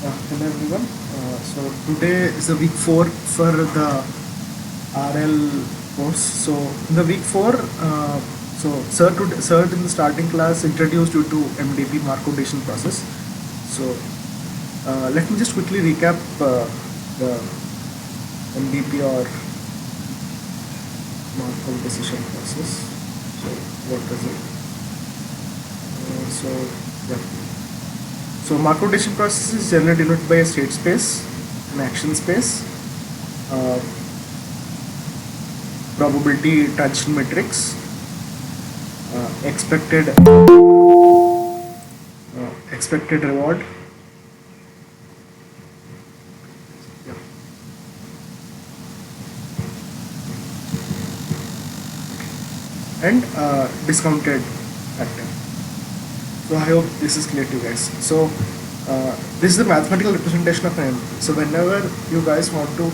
Hello everyone. So today is the week 4 for the RL course. So in the week 4, sir in the starting class introduced you to MDP mark quotation process. So let me just quickly recap the MDP or mark decision process. So what is it? Yeah. So mark decision process is generally denoted by a state space, an action space, uh, probability transition matrix, expected reward, yeah, and discounted factor. So I hope this is clear to you guys. So this is the mathematical representation of an MDP. So whenever you guys want to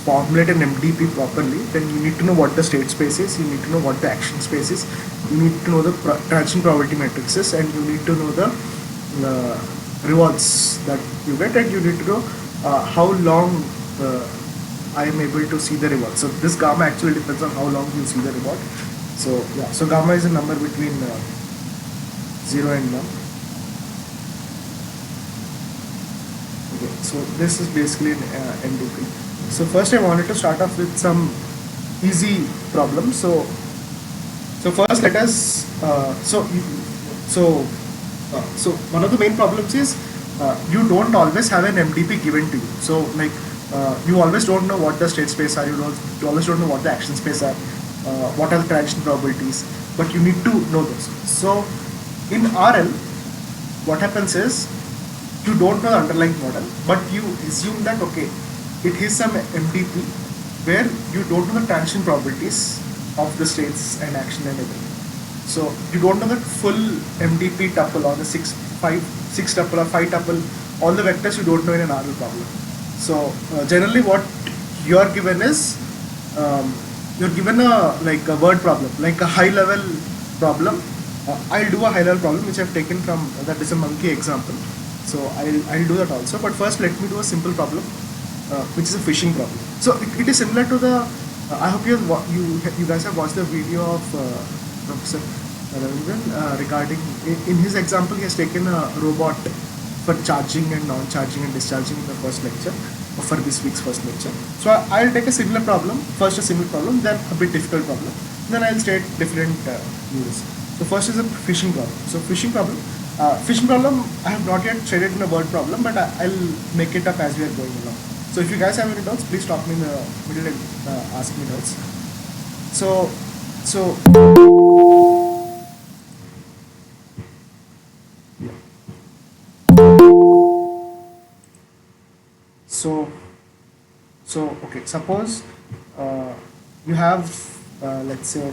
formulate an MDP properly, then you need to know what the state space is, you need to know what the action space is, you need to know the transition probability matrices, and you need to know the rewards that you get, and you need to know how long I am able to see the reward. So this gamma actually depends on how long you see the reward. So yeah, so gamma is a number between 0 and 1. Okay, so this is basically an MDP. So first I wanted to start off with some easy problems. So first let us so one of the main problems is you don't always have an MDP given to you. So you always don't know what the state space are. You always don't know what the action space are. What are the transition probabilities? But you need to know those. So in RL, what happens is you don't know the underlying model, but you assume that okay, it is some MDP where you don't know the transition probabilities of the states and action and everything. So you don't know the full MDP tuple or the 6 tuple or 5 tuple, all the vectors you don't know in an RL problem. So generally what you are given is you're given a word problem, like a high level problem. I'll do a high level problem which I've taken from that is a monkey example. So I'll do that also. But first let me do a simple problem which is a fishing problem. So it is similar to the I hope you guys have watched the video of Professor Ravivan regarding in his example he has taken a robot for charging and non-charging and discharging in the first lecture for this week's first lecture. So I'll take a similar problem, first a simple problem, then a bit difficult problem, then I'll state different views. So first is a fishing problem. So fishing problem I have not yet stated in a word problem, but I'll make it up as we are going along. So if you guys have any doubts, please stop me in the middle and ask me doubts. So yeah. Okay, suppose you have let's say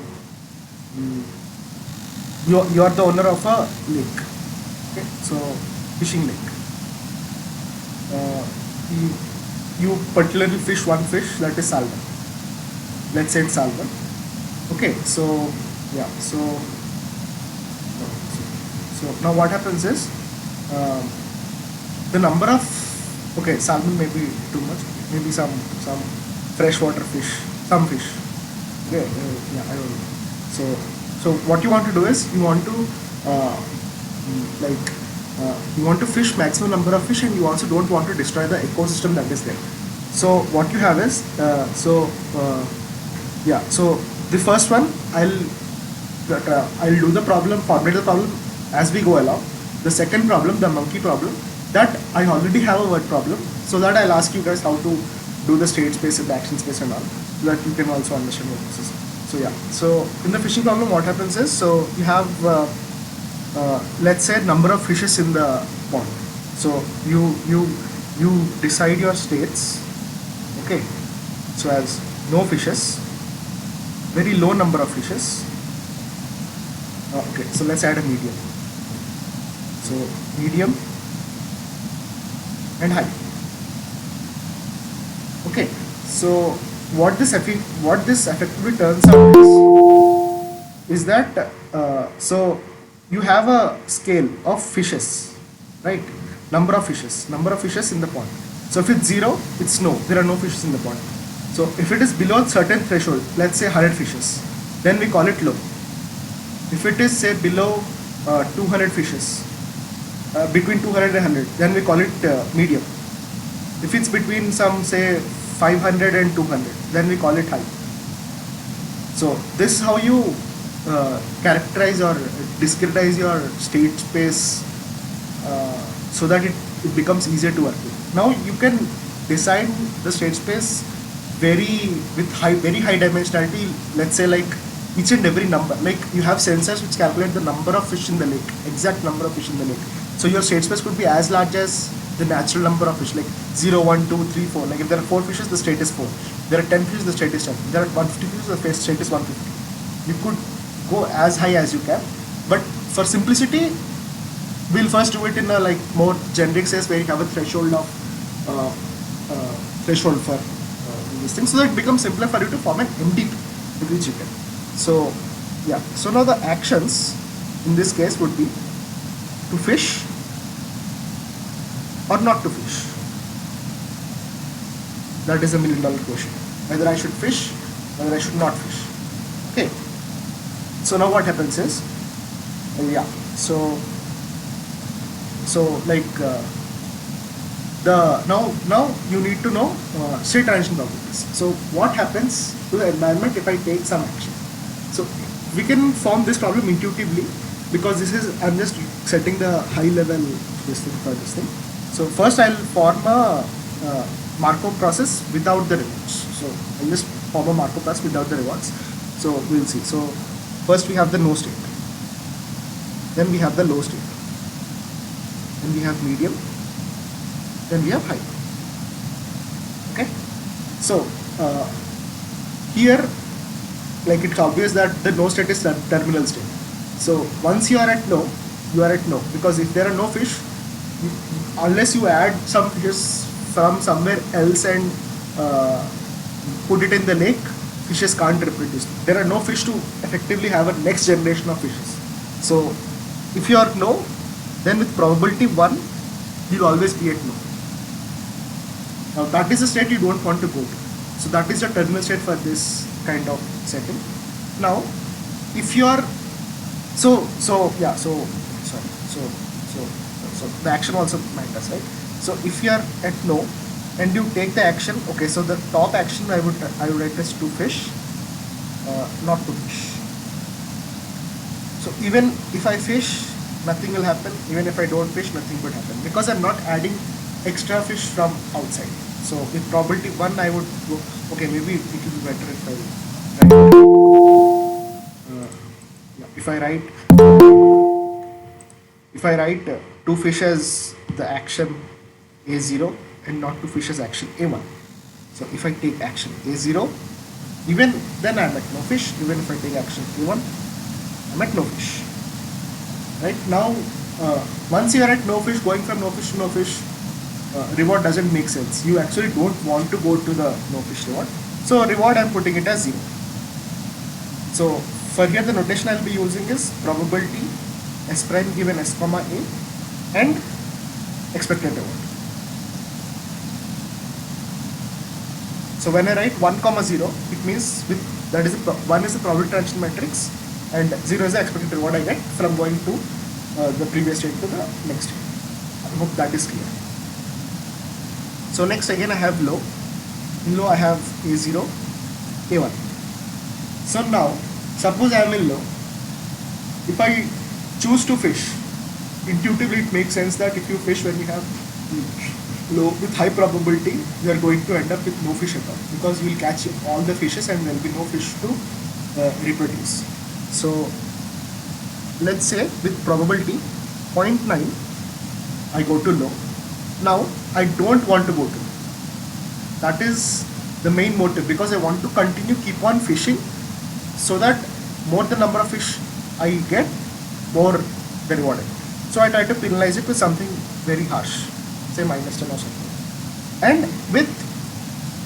you are the owner of a lake. Okay, so fishing lake. You particularly fish one fish, that is salmon. Let's say it's salmon. Okay, so yeah, so now what happens is the number of salmon may be too much, maybe some freshwater fish, some fish. Okay, yeah, I don't know. So what you want to do is you want to you want to fish maximum number of fish, and you also don't want to destroy the ecosystem that is there. So what you have is so the first one I'll do the problem, formulate the problem as we go along. The second problem, the monkey problem, that I already have a word problem, so that I'll ask you guys how to do the state space and the action space and all, so that you can also understand what this is. So yeah, so in the fishing problem what happens is, so you have let's say number of fishes in the pond. So you decide your states. Okay, so as no fishes, very low number of fishes. Okay, so let's add a medium. So medium and high. Okay, so what this effectively turns out is that so you have a scale of fishes, right? number of fishes in the pond. So if it's 0, it's no, there are no fishes in the pond. So if it is below a certain threshold, let's say 100 fishes, then we call it low. If it is say below 200 fishes, between 200 and 100, then we call it medium. If it's between some say 500 and 200, then we call it high. So this is how you characterize or discretize your state space so that it becomes easier to work with. Now you can design the state space with very high dimensionality. Let's say like each and every number, like you have sensors which calculate the number of fish in the lake, exact number of fish in the lake. So your state space could be as large as the natural number of fish, like 0, 1, 2, 3, 4. Like if there are 4 fishes, the state is 4. There are 10 fishes, the state is 10. There are 150 fishes, the state is 150. You could go as high as you can, but for simplicity, we'll first do it in a like more generic sense where you have a threshold of threshold for this thing, so that it becomes simpler for you to form an MDP with which you can. So yeah, so now the actions in this case would be to fish or not to fish. That is a $1 million question. Whether I should fish, whether I should not fish. Okay. So now what happens is, yeah. So like now you need to know state transition properties. So what happens to the environment if I take some action? So we can form this problem intuitively, because this is, I'm just setting the high level this thing for this thing. So first I'll form a Markov process without the rewards. So I'll just form a Markov process without the rewards. So we'll see. So first we have the no state, then we have the low state, then we have medium, then we have high. Okay. So here, like it's obvious that the no state is the terminal state. So once you are at no, you are at no, because if there are no fish, unless you add some fishes from somewhere else and put it in the lake, fishes can't reproduce. There are no fish to effectively have a next generation of fishes. So if you are no, then with probability 1, you'll always be at no. Now that is the state you don't want to go to. So that is the terminal state for this kind of setting. Now if you are so the action also matters, right? So if you are at no and you take the action, okay, so the top action I would write as to fish, not to fish. So even if I fish, nothing will happen. Even if I don't fish, nothing would happen, because I'm not adding extra fish from outside. So with probability 1, I would go, okay, maybe it will be better if I write two fish as the action A0 and not two fish as action A1. So if I take action A0, even then I'm at no fish. Even if I take action A1, I'm at no fish. Right now, once you are at no fish, going from no fish to no fish, reward doesn't make sense. You actually don't want to go to the no fish reward. So reward, I'm putting it as 0. So for here the notation I'll be using is probability S prime given S comma A and expected reward. So when I write 1 comma 0, it means that is 1 is the probability transition matrix and 0 is the expected reward I get from going to the previous state to the next state. I hope that is clear. So next again I have low. In low I have A0, A1. So now suppose I am in low. If I choose to fish, intuitively it makes sense that if you fish when you have low with high probability, you are going to end up with no fish at all, because you will catch all the fishes and there will be no fish to reproduce. So let's say with probability 0.9 I go to low. Now I don't want to go to low. That is the main motive, because I want to continue keep on fishing, so that more the number of fish I get, more the reward. So I try to penalize it with something very harsh, say -10 or something. And with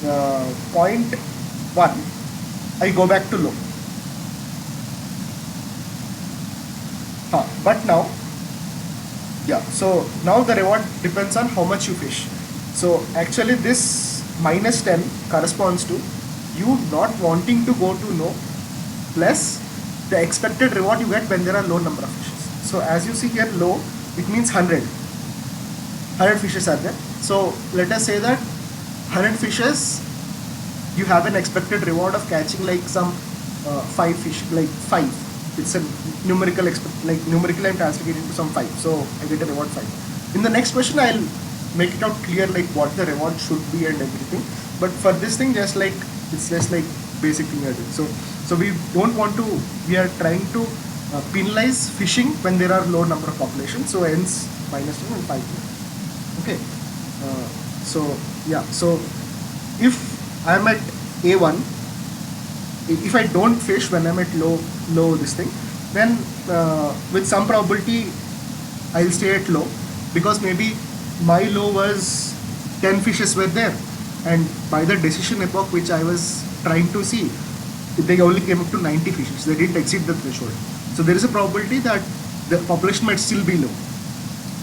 0.1 I go back to low. But now Yeah, so now the reward depends on how much you fish. So actually this minus 10 corresponds to you not wanting to go to no plus the expected reward you get when there are low number of fishes. So as you see here low, it means 100 fishes are there. So let us say that 100 fishes, you have an expected reward of catching like some 5 fish, like 5. It's a numerical like numerically I'm translating into some 5. So I get a reward 5. In the next question I'll make it out clear like what the reward should be and everything. But for this thing, just like it's just like basic thing I do. So we don't want to. We are trying to penalize fishing when there are low number of population. So hence minus 10 and 5. Okay. So yeah. So if I'm at A1, if I don't fish when I'm at low this thing, then with some probability I'll stay at low, because maybe my low was 10 fishes were there, and by the decision epoch which I was trying to see, they only came up to 90 fishes. They didn't exceed the threshold. So there is a probability that the population might still be low,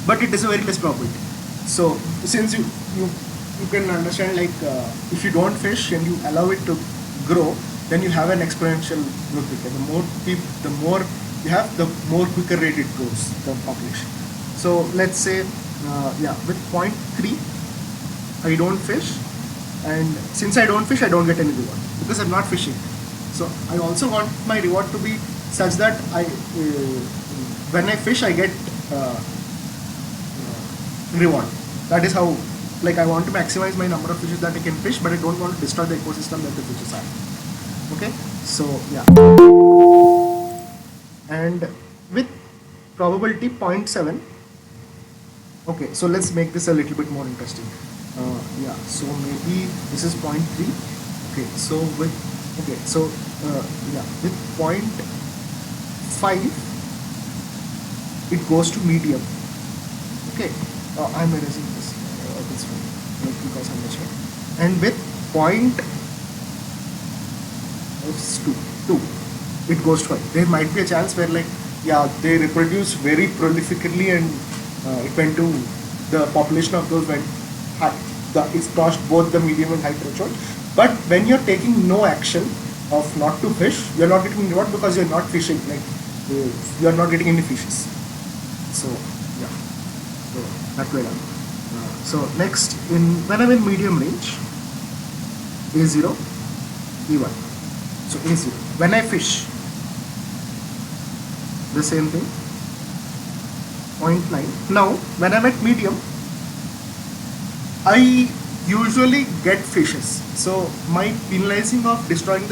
but it is a very less probability. So since you can understand, like if you don't fish and you allow it to grow, then you have an exponential growth rate. The more you have, the more quicker rate it grows, the population. So let's say with 0.3 I don't fish, and since I don't fish, I don't get any reward because I'm not fishing. So I also want my reward to be such that when I fish I get reward. That is how, like, I want to maximize my number of fishes that I can fish, but I don't want to destroy the ecosystem that the fishes are. Okay, so yeah, and with probability 0.7. Okay, so let's make this a little bit more interesting. So maybe this is 0.3. Okay, so with with 0.5 it goes to medium. Okay, I'm erasing this one, like, because I'm not sure. And with 0.2 it goes to 5. There might be a chance where, like, they reproduce very prolifically, and it went to the population of those went high. It's crossed both the medium and high threshold. But when you're taking no action of not to fish, you're not getting reward because you're not fishing. Like, you're not getting any fishes. So yeah, so that way down. So next, when I'm in medium range, A0, E1. So A0. When I fish, the same thing, 0.9. Now, when I'm at medium, I usually get fishes. So my penalizing of destroying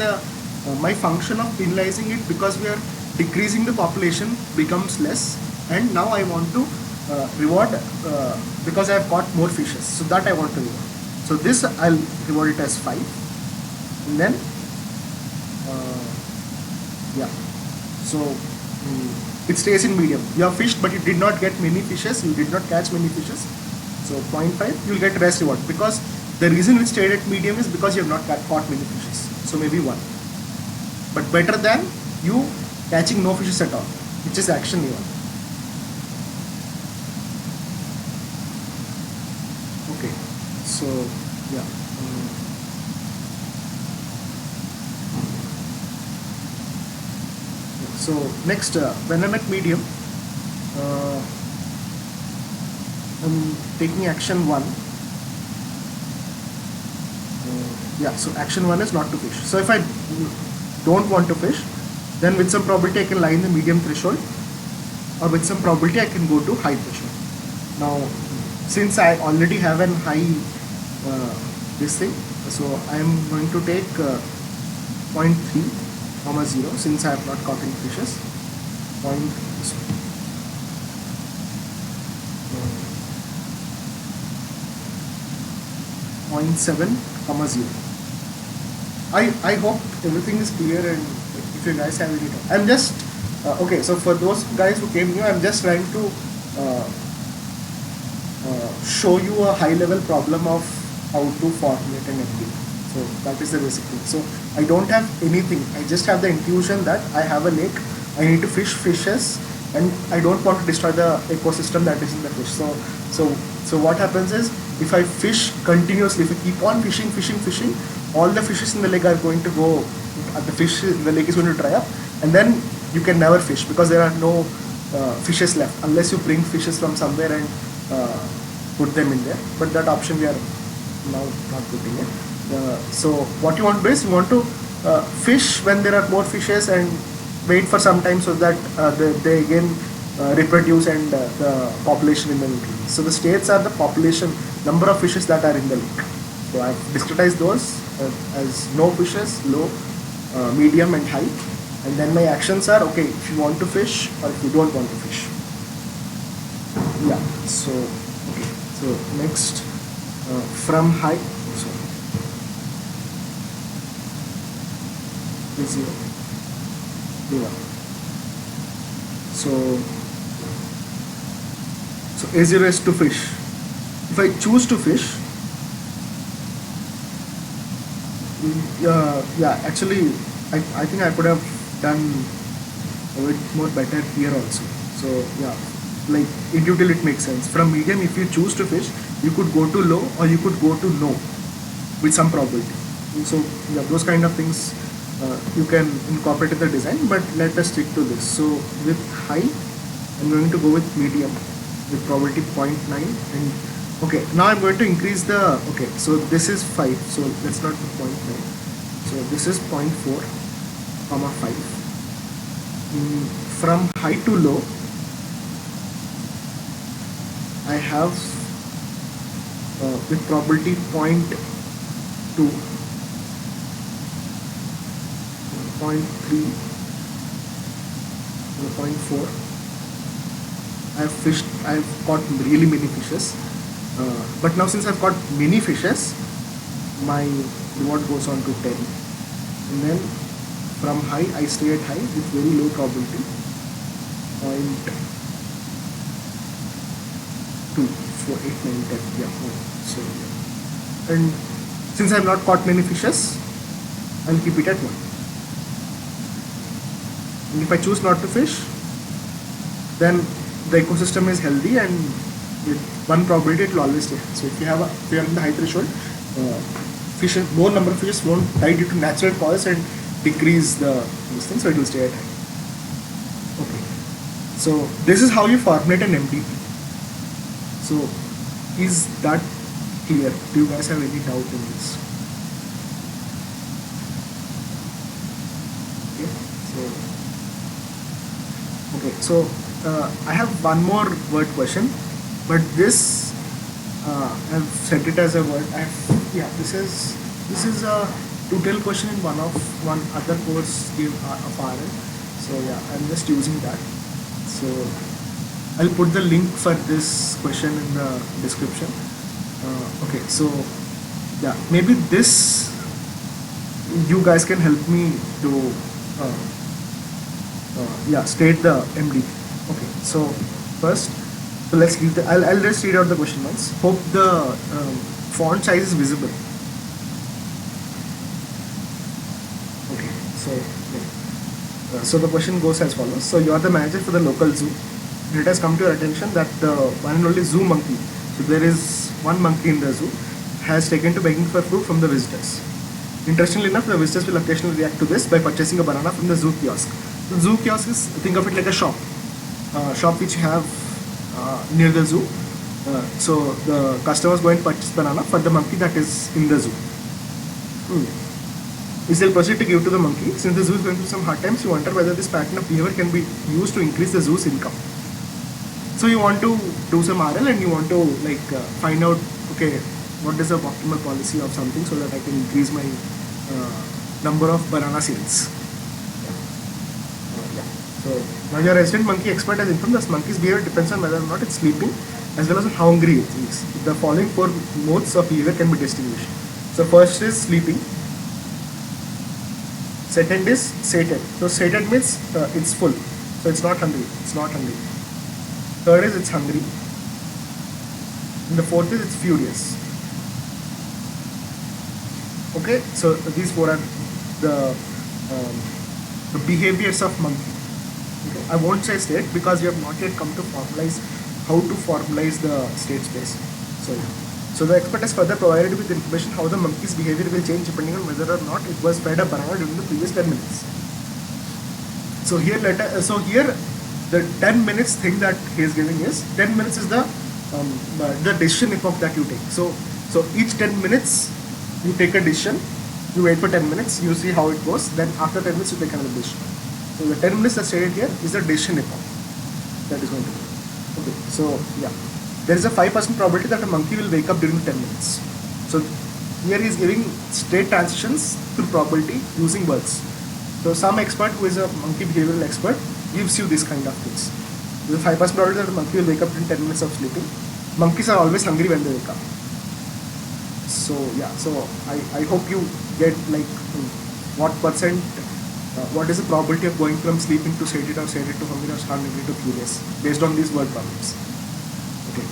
my function of penalizing it because we are decreasing the population becomes less, and now I want to reward because I have caught more fishes. So that I want to reward. So this I'll reward it as 5, and then so it stays in medium. You have fished, but you did not get many fishes. You did not catch many fishes. So 0.5, you'll get rest reward, because the reason it stayed at medium is because you have not caught many fishes. So maybe 1, but better than you catching no fishes at all, which is action A1. Okay, so yeah. So next, when I'm at medium, I'm taking action 1. So action 1 is not to fish. So if I don't want to fish, then with some probability I can lie in the medium threshold, or with some probability I can go to high threshold. Now, since I already have an high this thing, so I am going to take 0.3, 0, since I have not caught any fishes. 0.7, 0. I hope everything is clear, and if you guys have any doubt. I'm just okay. So for those guys who came new, I'm just trying to show you a high-level problem of how to formulate an MD. So that is the basic thing. So I don't have anything. I just have the intuition that I have a lake. I need to fish fishes and I don't want to destroy the ecosystem that is in the fish. So what happens is, if I fish continuously, if I keep on fishing, all the fishes in the lake are going to go, the fish in the lake is going to dry up, and then you can never fish because there are no fishes left unless you bring fishes from somewhere and put them in there. But that option we are now not putting it. So what you want to do is, you want to fish when there are more fishes and wait for some time so that they again reproduce and the population in the lake. So the states are the population number of fishes that are in the lake. So I've discretized those as no fishes, low, medium and high, and then my actions are, okay, if you want to fish or if you don't want to fish. Yeah, so okay, so next from high, zero. So A0 is to fish. If I choose to fish, actually I think I could have done a bit more better here also. So yeah, like intuitively it makes sense. From medium, if you choose to fish, you could go to low or you could go to no with some probability. So yeah, those kind of things you can incorporate in the design, but let us stick to this. So with high, I'm going to go with medium with probability 0.9, and okay, now I'm going to increase the, okay, so this is 5, so let's not do 0.9, so this is 0.4 comma 5. From high to low, I have with probability 0.2, 0.3, 0.4. I've caught really many fishes, but now since I've caught many fishes, my reward goes on to 10, and then from high I stay at high with very low probability, 0.2, 4, 8, 9, 10, yeah, so yeah. And since I've not caught many fishes, I'll keep it at 1. And if I choose not to fish, then the ecosystem is healthy, and with 1 probability it will always stay. So if you are in the high threshold, more number of fishes won't die due to natural causes and decrease this thing, so it will stay at high. Okay, so this is how you formulate an MDP. So is that clear? Do you guys have any doubt in this? Okay, so I have one more word question, but this I've set it as a word. This is a tutorial question in one other course of RL. So yeah, I'm just using that. So I'll put the link for this question in the description. Okay, so yeah, maybe this you guys can help me to state the MDP. Okay, so first, so let's read I'll just read out the question once. Hope the font size is visible. Okay, so the question goes as follows. So you are the manager for the local zoo, and it has come to your attention that the one and only zoo monkey, so there is one monkey in the zoo, has taken to begging for fruit from the visitors. Interestingly enough, the visitors will occasionally react to this by purchasing a banana from the zoo kiosk. The zoo kiosk is, think of it like a shop which you have near the zoo. So the customers go and purchase banana for the monkey that is in the zoo. Which they'll proceed to give to the monkey. Since the zoo is going through some hard times, you wonder whether this pattern of behavior can be used to increase the zoo's income. So you want to do some RL and you want to find out, okay, what is the optimal policy of something so that I can increase my number of banana sales. So now your resident monkey expert has informed us monkey's behavior depends on whether or not it's sleeping as well as on how hungry it is. The following 4 modes of behavior can be distinguished. So first is sleeping. Second is sated. So sated means it's full. So it's not hungry. It's not hungry. Third is it's hungry. And the fourth is it's furious. Okay, so these 4 are the behaviors of monkey. Okay, I won't say state because we have not yet come to formalize how to formalize the state space. So yeah. So the expert has further provided with information how the monkey's behavior will change depending on whether or not it was fed a banana during the previous 10 minutes. So here the 10 minutes thing that he is giving is 10 minutes is the decision epoch that you take. So each 10 minutes you take a decision, you wait for 10 minutes, you see how it goes, then after 10 minutes you take another decision. So the 10 minutes that's stated here is the decision epoch that is going to be. Okay, so yeah, there is a 5% probability that a monkey will wake up during 10 minutes. So here he is giving state transitions through probability using words. So some expert who is a monkey behavioral expert gives you this kind of things. There is a 5% probability that a monkey will wake up in 10 minutes of sleeping. Monkeys are always hungry when they wake up. So yeah, so I hope you get like what percent, what is the probability of going from sleeping to sated or sated to hungry or hungry to curious based on these word problems. Okay,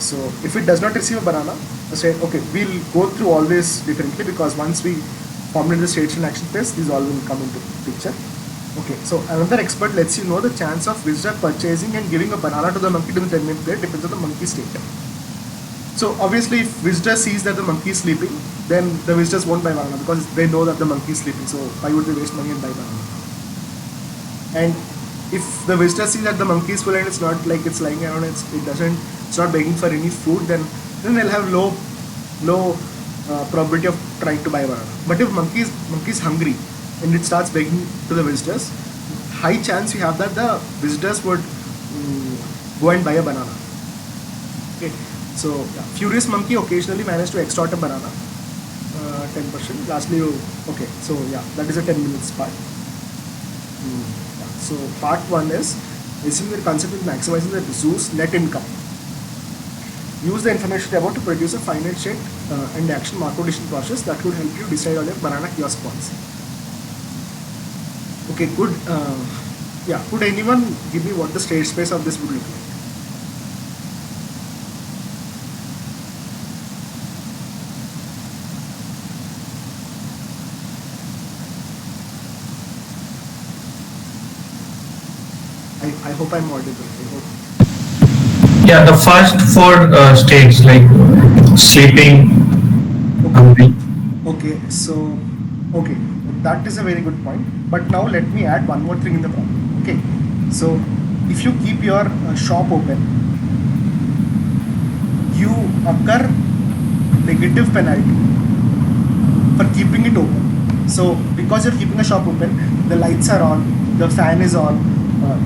so if it does not receive a banana, say okay, we'll go through all this differently because once we formulate the states and action phase, these all will come into picture. Okay, so another expert lets you know the chance of visitor purchasing and giving a banana to the monkey during the 10-minute period depends on the monkey's state. So obviously, if visitor sees that the monkey is sleeping, then the visitors won't buy banana because they know that the monkey is sleeping. So why would they waste money and buy banana? And if the visitor sees that the monkey is full and it's not like it's lying around, it's not begging for any food, then they'll have low probability of trying to buy banana. But if monkey is hungry and it starts begging to the visitors, high chance you have that the visitors would go and buy a banana. Okay. So yeah, furious monkey occasionally managed to extort a banana, 10%. Lastly, okay. So yeah, that is a 10 minutes part. Yeah. So part 1 is assuming the concept is maximizing the zoo's net income. Use the information about to produce a finite state and action macro decision process that could help you decide on your banana kiosk policy. Okay, good. Yeah, could anyone give me what the state space of this would look like? I hope I'm audible. I hope. Yeah, the first four states like sleeping, hungry. Okay, so okay, that is a very good point. But now let me add one more thing in the problem. Okay, so if you keep your shop open, you occur negative penalty for keeping it open. So because you're keeping a shop open, the lights are on, the fan is on,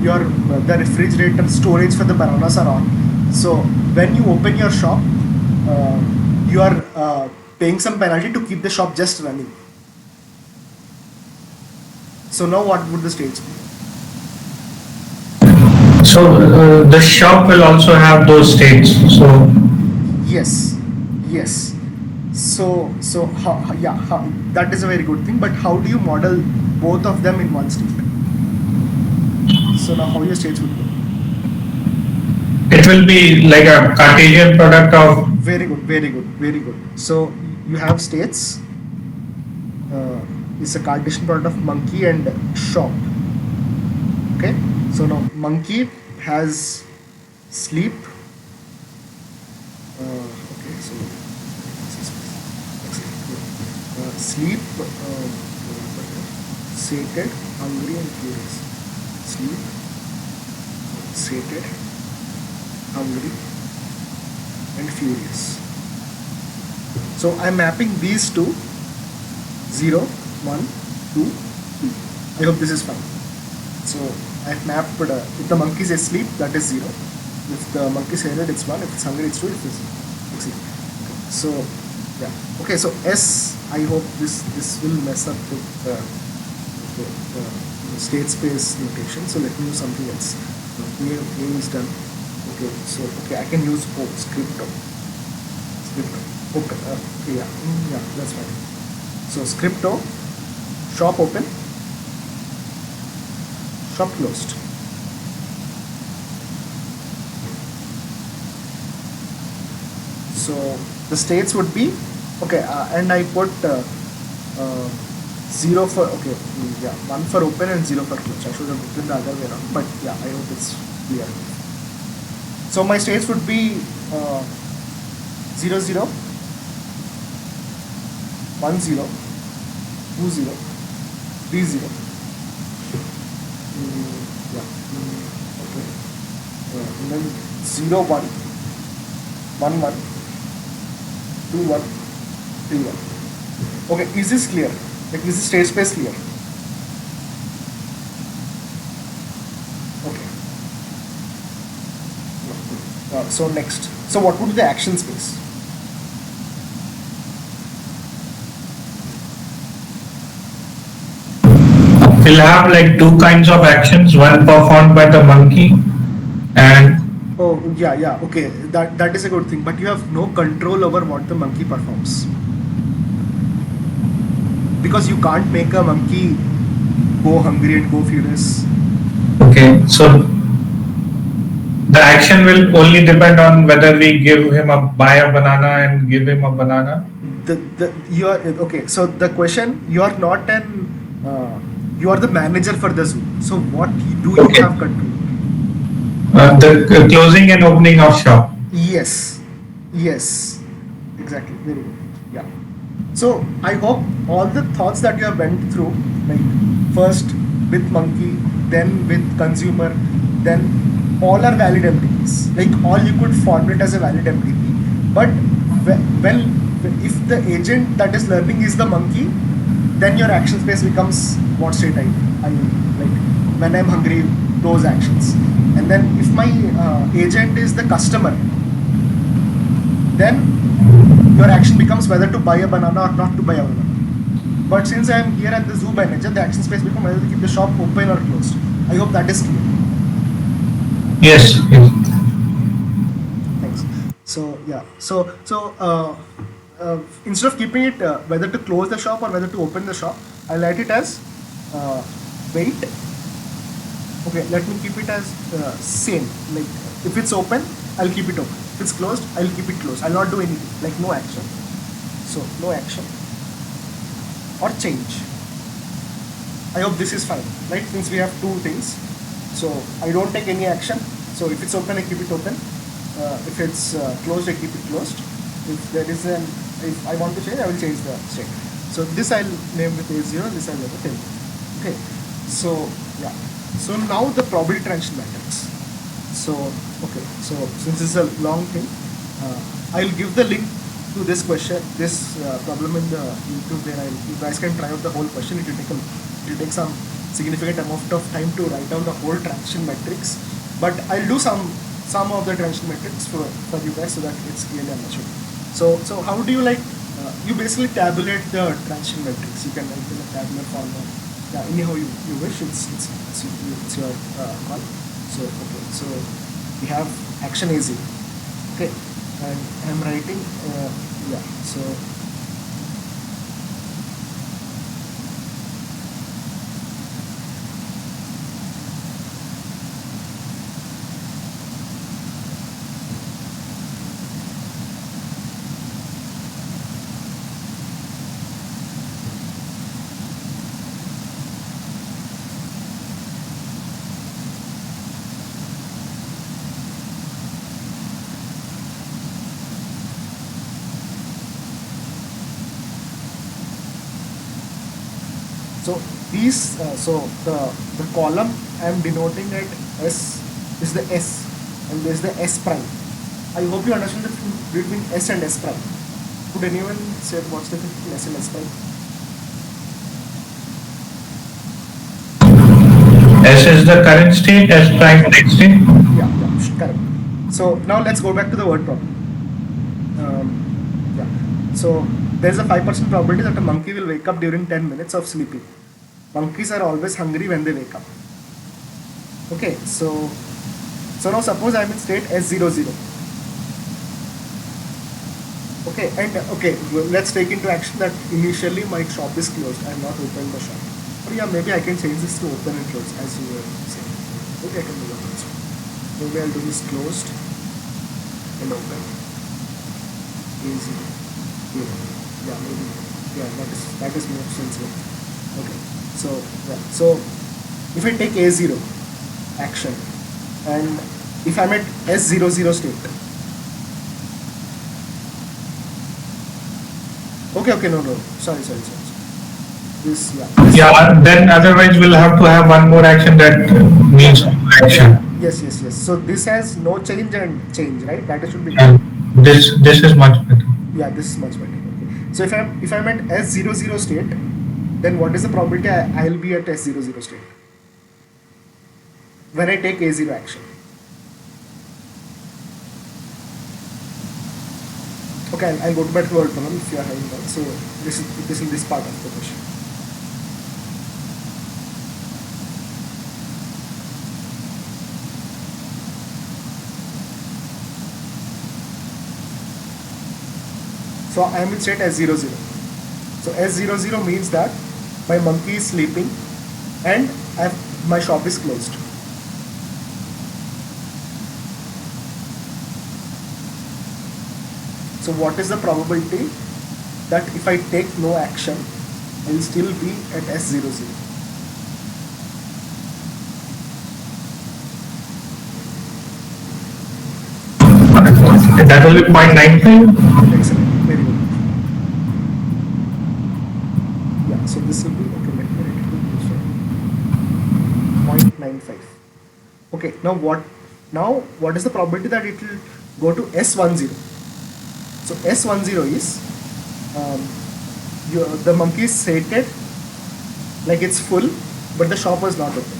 the refrigerator storage for the bananas are on. So when you open your shop, you are paying some penalty to keep the shop just running. So now what would the states be? So the shop will also have those states. So Yes. So that is a very good thing. But how do you model both of them in one state? So now how your states would be? it will be like a Cartesian product of. Very good. So you have states. It's a Cartesian product of monkey and shop. Okay. So now monkey has sleep. Okay. So sleep, sated, hungry, and curious. Sleep, sated, hungry, and furious. So I'm mapping these two 0, 1, 2, 3. I hope this is fine. So I've mapped if the monkey is asleep, that is 0. If the monkey is sated, it's 1. If it's hungry, it's 2. If it's excellent. So yeah. Okay. So S. I hope this will mess up with the state space notation. So let me use something else. A is done. Okay. So okay, I can use O, scripto. Okay. Yeah, that's fine. So scripto, shop open, shop closed. So the states would be okay, and I put Zero for, okay, yeah, one for open and zero for close. I should have written the other way around, but yeah, I hope it's clear. So my states would be 0 0, 1 0, 2 0, 3 0. Yeah, okay. And then 0 1, 1 1, 2 1, 3 1. Okay, is this clear? Like, is the state space clear? Okay. So next. So what would be the action space? We'll have like two kinds of actions, one performed by the monkey and Oh, yeah, yeah, okay. That is a good thing. But you have no control over what the monkey performs. Because you can't make a monkey go hungry and go furious. okay, so the action will only depend on whether we give him buy a banana and give him a banana. You are okay. So the question, you are not you are the manager for the zoo. So what do you Okay. have control? The closing and opening of shop. Yes, yes, exactly. Very good. Yeah. So I hope all the thoughts that you have went through, like first with monkey, then with consumer, then all are valid MDPs. Like all you could formulate as a valid MDP. But well, if the agent that is learning is the monkey, then your action space becomes what state I like when I'm hungry, those actions. And then if my agent is the customer, then your action becomes whether to buy a banana or not to buy a banana. But since I am here at the zoo manager, the action space becomes whether to keep the shop open or closed. I hope that is clear. Yes. Yes. Thanks. So yeah, instead of keeping it whether to close the shop or whether to open the shop, I write it as wait. Okay, let me keep it as same. Like if it's open, I'll keep it open. If it's closed, I'll keep it closed. I'll not do anything. Like no action. So no action or change. I hope this is fine, right? Since we have two things, so I don't take any action. So if it's open, I keep it open. If it's closed, I keep it closed. If there is an, if I want to change, I will change the state. So this I'll name with A0, this I'll name with A. Okay. So yeah. So now the probability transition matrix. So okay. So since this is a long thing, I'll give the link to this question, this problem in the YouTube where you guys can try out the whole question. It will take some significant amount of time to write down the whole transition matrix. But I'll do some of the transition matrix for you guys so that it's clearly understood. So how do you like? You basically tabulate the transition matrix. You can write in a tabular form. Yeah, anyhow you wish. It's your call. So okay. So we have action easy. Okay, and I'm writing. Yeah. So. So these, so the column I am denoting at S is the S, and there is the S prime. I hope you understand the difference between S and S prime. Could anyone say what's the difference between S and S prime? S is the current state, S prime next state. Yeah, correct. So now let's go back to the word problem. Yeah. So there's a 5% probability that a monkey will wake up during 10 minutes of sleeping. Monkeys are always hungry when they wake up. Okay, so now suppose I'm in state S00. Okay, and okay, let's take into action that initially my shop is closed. I'm not opening the shop. Or yeah, maybe I can change this to open and close as you were saying. Maybe I can do that also. Maybe I'll do this closed and open. Easy. Yeah, maybe. Yeah, that is more sensible. Okay, so yeah, so if I take A0 action and if I'm at S00 state. Okay, no, sorry. This, yeah. This, Yeah, then otherwise we'll have to have one more action that needs action. yes. So this has no change and change, right? That should be good. And this is much better. Yeah, this is much better. Okay. So if I'm at S00 state, then what is the probability I'll be at S00 state when I take A0 action? Okay, I'll go back to our problem if you are having that. So this is this part of the question. So I am in state S00. So S00 means that my monkey is sleeping and my shop is closed. So what is the probability that if I take no action, I will still be at S00? That will be 0.95. Excellent, very good. Yeah, so this will be, okay, let me write it this way. 0.95. Okay, now what is the probability that it will go to S10? So S10 is the monkey is sated, like it's full, but the shop was not open.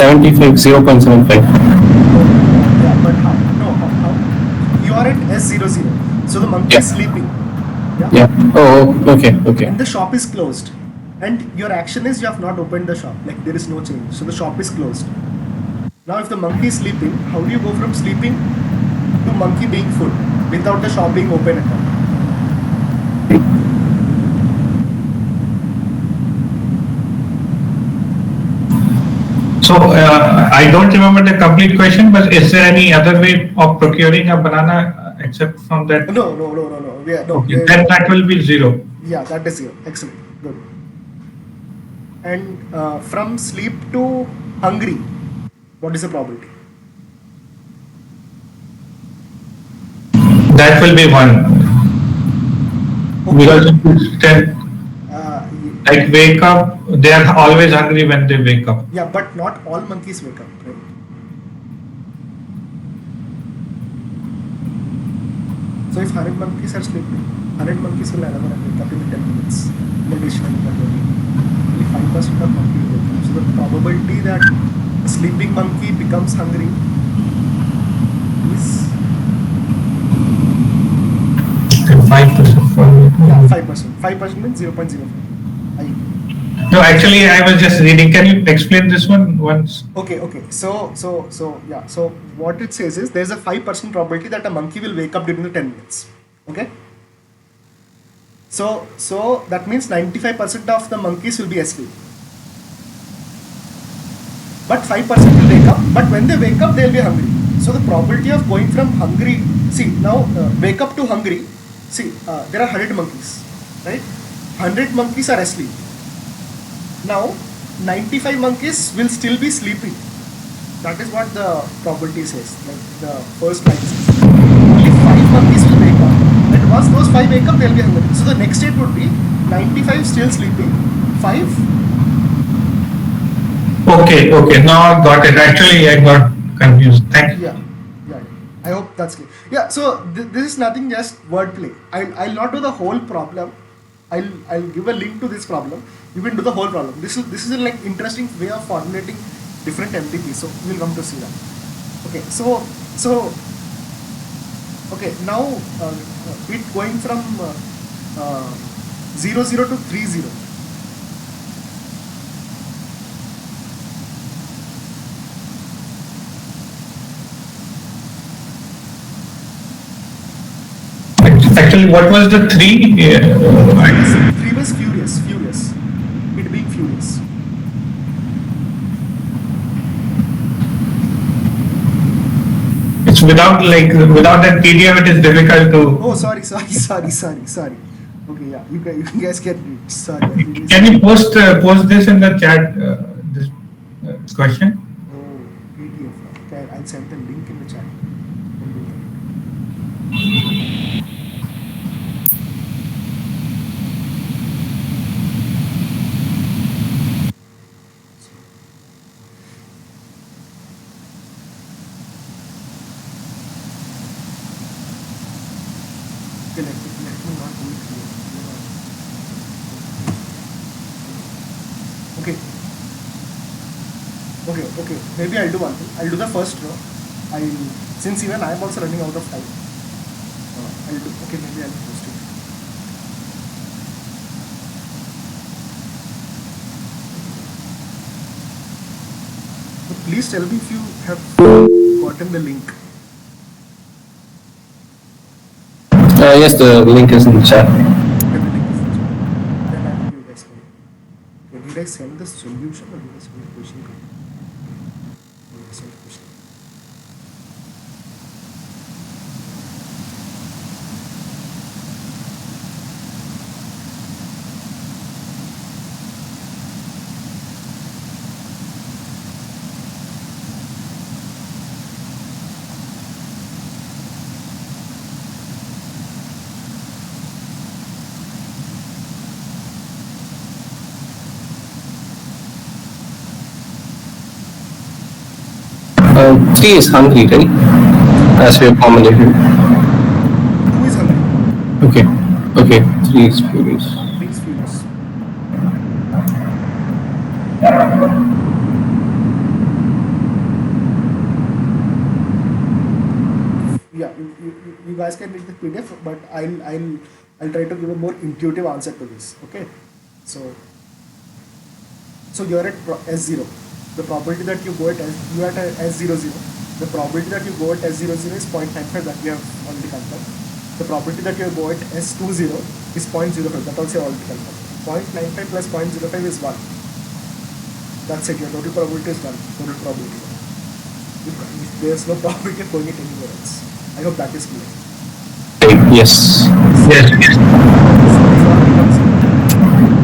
.75. Yeah, but how? No, how? You are at S00, so the monkey is Yeah. sleeping. Yeah. Oh, okay. And the shop is closed. And your action is you have not opened the shop, like there is no change. So the shop is closed. Now, if the monkey is sleeping, how do you go from sleeping to monkey being full without the shop being open at all? So I don't remember the complete question, but is there any other way of procuring a banana except from that? No. Yeah, no. Okay, then that will be 0. Yeah, that is 0. Excellent. Good. And from sleep to hungry, what is the probability? That will be 1. Because it is 10. Like wake up, they are always hungry when they wake up. Yeah, but not all monkeys wake up, right? So if 100 monkeys are sleeping, 100 monkeys will never wake up in 10 minutes. In addition, only 5% of monkeys wake up. So the probability that a sleeping monkey becomes hungry is 5%. yeah, 5%. 5% means 0.05. No, actually, I was just reading. Can you explain this one once? Okay. So yeah. So what it says is there's a 5% probability that a monkey will wake up during the 10 minutes. Okay. So that means 95% of the monkeys will be asleep. But 5% will wake up. But when they wake up, they'll be hungry. So the probability of going from hungry, see now wake up to hungry. See, there are 100 monkeys, right? 100 monkeys are asleep. Now, 95 monkeys will still be sleeping. That is what the probability says, like the first line says. Only 5 monkeys will wake up. And once those 5 wake up, they'll be hungry. So the next state would be 95 still sleeping, 5. Okay. Now I got it. Actually, I got confused. Thank you. Yeah. I hope that's clear. Yeah, so this is nothing, just wordplay. I'll not do the whole problem. I'll give a link to this problem. You can do the whole problem. This is a like interesting way of formulating different MTPs. So we'll come to see that. Okay, so okay, now it going from 00 to 30. Actually, what was the 3? 3 was furious. It being furious. It's without that PDF, it is difficult to. Oh, sorry. Okay, yeah, you guys can read. Sorry. Can you post this in the chat? This question. Oh, PDF. Okay, I'll send the link in the chat. Okay, let me not do it here. Okay. Maybe I'll do one thing. I'll do the first row. Since even I'm also running out of time. Maybe I'll post it. So please tell me if you have gotten the link. Yes, the link is in the chat. Everything is in the chat. Then I will give you guys one. Did I send the solution or did I send the question? Three is hungry, right? As we have accommodated. 2 is hungry. Okay. 3 is furious. 3 is furious. Yeah, you guys can read the PDF, but I'll try to give a more intuitive answer to this. Okay, so you're at S0. The probability that you go at S00. The probability that you go at S00 is 0.95 that we have already confirmed. The probability that you go at S20 is 0.05. That also already confirmed. 0.95 plus 0.05 is 1. That's it. Your total probability is 1. Total probability. There's no probability of going it anywhere else. I hope that is clear. Yes.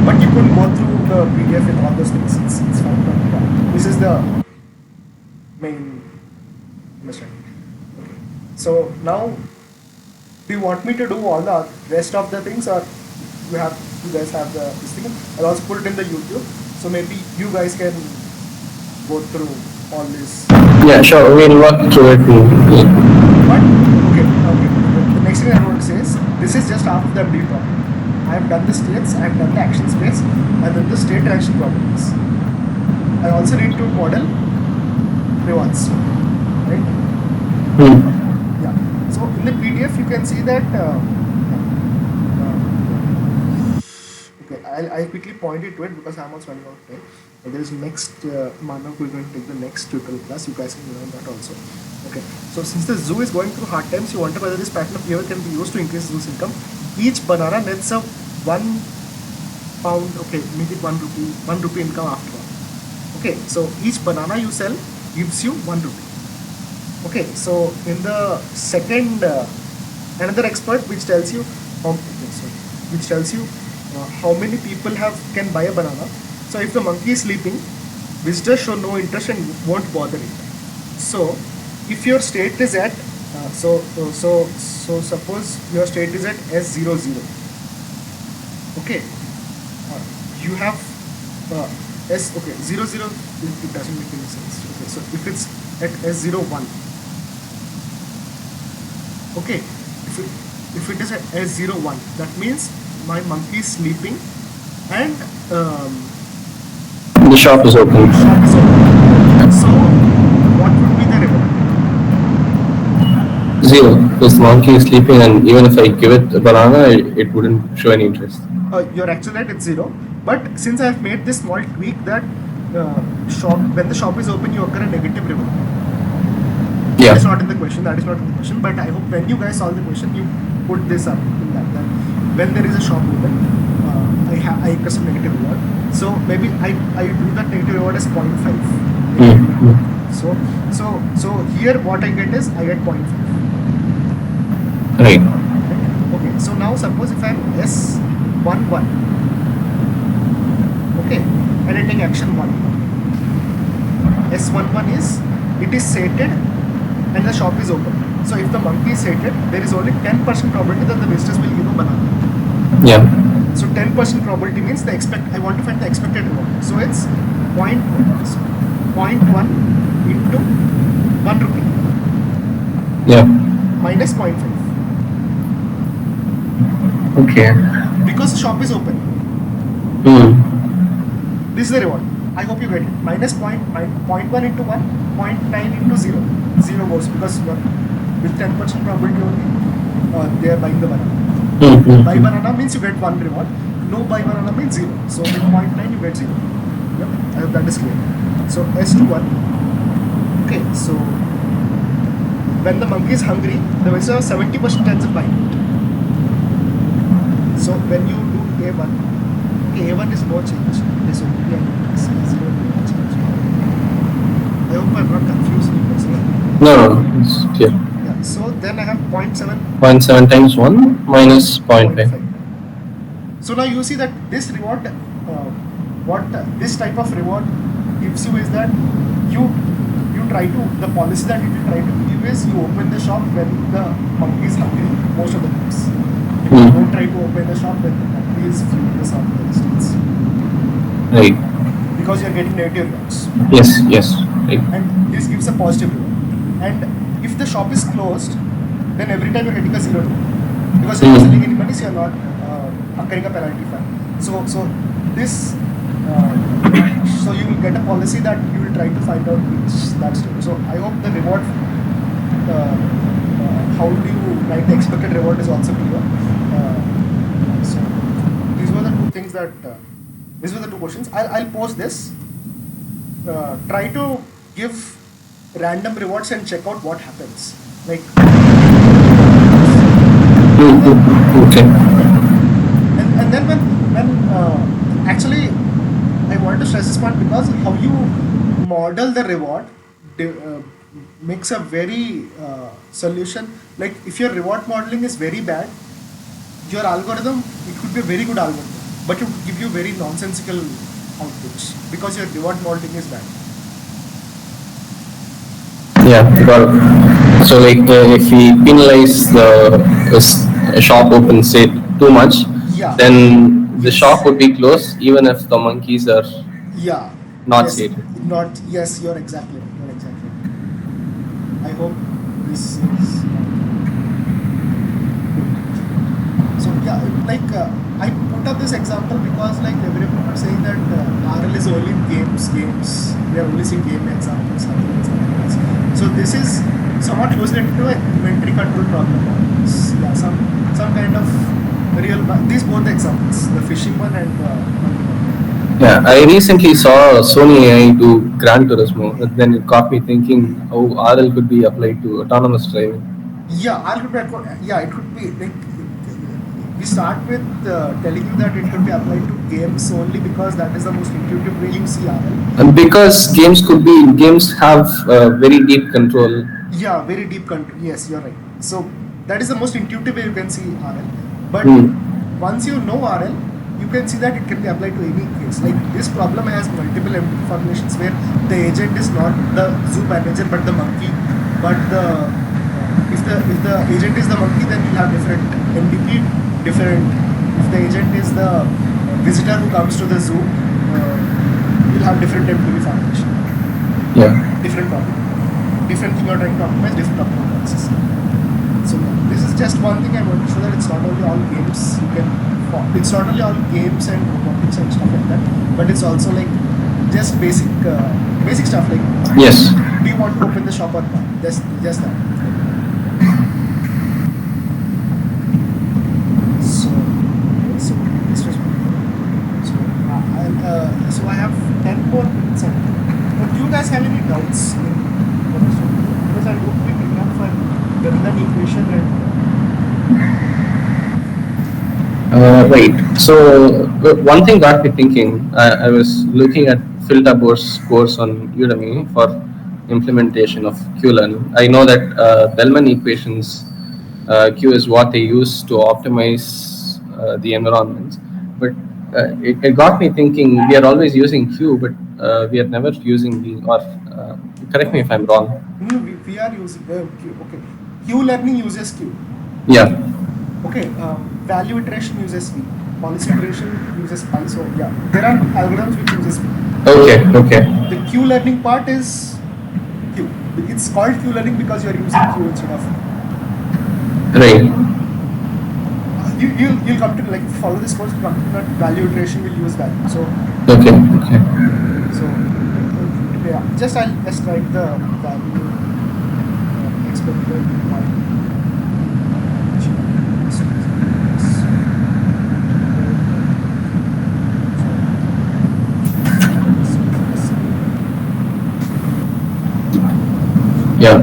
But you couldn't go through the PDF with all those things. It's fine. This is the main understanding. Okay. So now, do you want me to do all the rest of the things, or you guys have this thing? I'll also put it in the YouTube. So maybe you guys can go through all this. Yeah, sure. We'll work through it. But okay. The next thing I want to say is this is just half of the MD problem. I have done the states, I have done the action space, and then the state reaction properties. I also need to model rewards, right? Yeah. So in the PDF you can see that. Okay, I'll quickly point it to it because I'm also running out of time. There is next Manav, we're going to take the next tutorial class. You guys can learn that also. Okay. So since the zoo is going through hard times, you wonder whether this pattern of behavior can be used to increase zoo's income. Each banana nets a £1. Okay, make it 1 rupee income after all. Okay, so each banana you sell gives you 1 rupee. Okay, so in the second, another expert which tells you how many people can buy a banana. So if the monkey is sleeping, visitors show no interest and won't bother it. So if your state is at so suppose your state is at S00. Okay, you have 00. It doesn't make any sense. Okay, so if it's at S01. Okay, if it is at S01, that means my monkey is sleeping and the shop is open. So what would be the reward? 0. This monkey is sleeping, and even if I give it a banana, it wouldn't show any interest. You're actually right, it's 0. But since I've made this small tweak that when the shop is open, you occur a negative reward. Yeah. That is not in the question. But I hope when you guys solve the question, you put this up in when there is a shop open, I request a negative reward. So maybe I do that negative reward as 0.5. So here what I get is I get 0.5. Right. Okay, so now suppose if I'm S11, okay, and I take action 1. S11 is, it is sated and the shop is open. So if the monkey is sated, there is only 10% probability that the visitors will give a banana. Yeah. So 10% probability means I want to find the expected reward. So it's 0.1 into 1 rupee Yeah. minus 0.5. Okay. Because the shop is open. This is the reward. I hope you get it. Minus 0.1 into 1, 0.9 into 0. 0 goes because with 10% probability only they are buying the banana. Buy banana means you get 1 reward. No buy banana means 0. So with 0.9 you get 0. Yep. I hope that is clear. So S21. Okay, so when the monkey is hungry, the visitor has 70% chance of buying it. So when you do A1, A1 is no change. This will be zero change. I hope I'm not confusing you. No, it's clear. Yeah, so then I have 0.7. 0.7 times 1 minus 0.5. So now you see that this reward, this type of reward gives you is that you try to, the policy that you try to give is you open the shop when the monkey is hungry most of the times. You don't try to open the shop when the monkey is furious or for instance. Right. Because you are getting negative rewards. Yes. Right. And this gives a positive reward. And if the shop is closed, then every time you're getting a 0 because you're not selling any money, so you're not incurring a penalty fine. So this so you will get a policy that you will try to find out which that state. So I hope the reward, how do you write the expected reward is also clear. So these were the two things that these were the two questions. I'll post this. Try to give random rewards and check out what happens. Like Okay. and then when actually I want to stress this point because how you model the reward makes a very solution. Like if your reward modeling is very bad, your algorithm, it could be a very good algorithm, but it would give you very nonsensical outputs because your reward modeling is bad. Yeah, got it. So like if we penalize the shop open say too much, then the shop would be closed even if the monkeys are not sated. Yes, you're exactly right. I hope this is so like I put up this example because like everyone is saying that RL is only games. We are only seeing game examples. So this is somewhat closely into an inventory control problem. Yeah, some kind of real. These both the examples, the fishing one and Yeah, I recently saw Sony AI do Gran Turismo, but then it got me thinking how RL could be applied to autonomous driving. Yeah, it could be like we start with telling you that it could be applied to games only because that is the most intuitive way you see RL. And because games have very deep control. Yeah, very deep control. Yes, you're right. So that is the most intuitive way you can see RL. But once you know RL, you can see that it can be applied to any case. Like this problem has multiple formulations where the agent is not the zoo manager but the monkey. But if the agent is the monkey, then you'll have different NDP. If the agent is the visitor who comes to the zoo, you'll have different MDP formulation. Yeah. Different problem. Different thing you're trying to optimize, different optimal system. So this is just one thing I want to show that it's not only all games it's not only all games and robotics and stuff like that, but it's also like just basic stuff like yes. Do you want to open the shop or not? Just that. So this was so I have 10 more minutes. But do you guys have any doubts in because I don't think enough for getting that equation and Right. So one thing got me thinking. I was looking at Phil Tabor's course on Udemy for implementation of QLearn. I know that Bellman equations Q is what they use to optimize the environments. But it got me thinking. We are always using Q, but we are never using the. Or correct me if I'm wrong. No, we are using Q. Okay, Q learning uses Q. Yeah. Okay, value iteration uses V. Policy iteration uses Pi. So yeah, there are algorithms which uses V. Okay. Okay. The Q learning part is Q. It's called Q learning because you are using Q instead of. Right. You'll come to like follow this course. You come to that value iteration will use value. So Okay. Okay. so yeah, I'll just write the value experimental point. Yeah.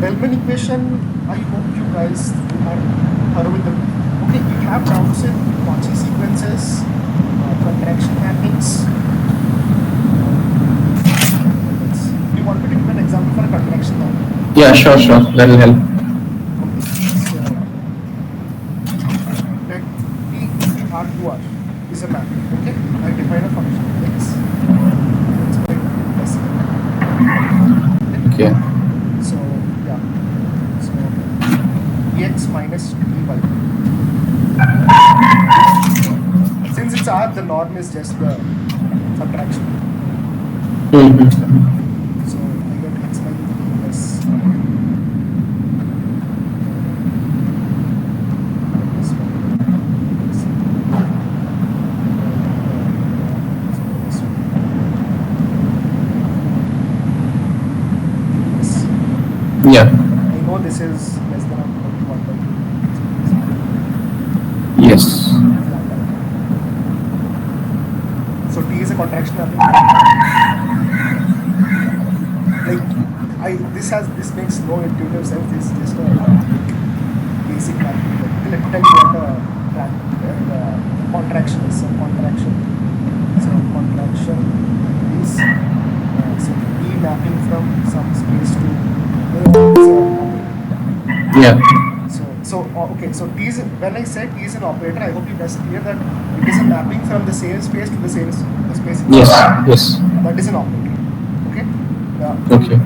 Bellman equation, I hope you guys are thorough with them. Okay, we have terms in Cauchy sequences, contraction mappings. Do you want me to give an example for a contraction mapping? Yeah. Sure. Sure. That will help. Let T R2R is a mapping. Okay, I define a function x. Okay. So yeah, so x minus dy. Since it's r, the norm is just the subtraction. Mm-hmm. So I get x by t plus Yeah. I know this is less than or equal to 1 by 2. Yes. So T is a contraction mapping. Like this makes no intuitive sense. This is just a basic mapping. Let me tell you what a contraction is. So contraction is so T mapping from some space to Yeah. Okay. So T is, when I said T is an operator, I hope you guys clear that it is a mapping from the same space to the same space. Yes. Yes. That is an operator. Okay. Okay.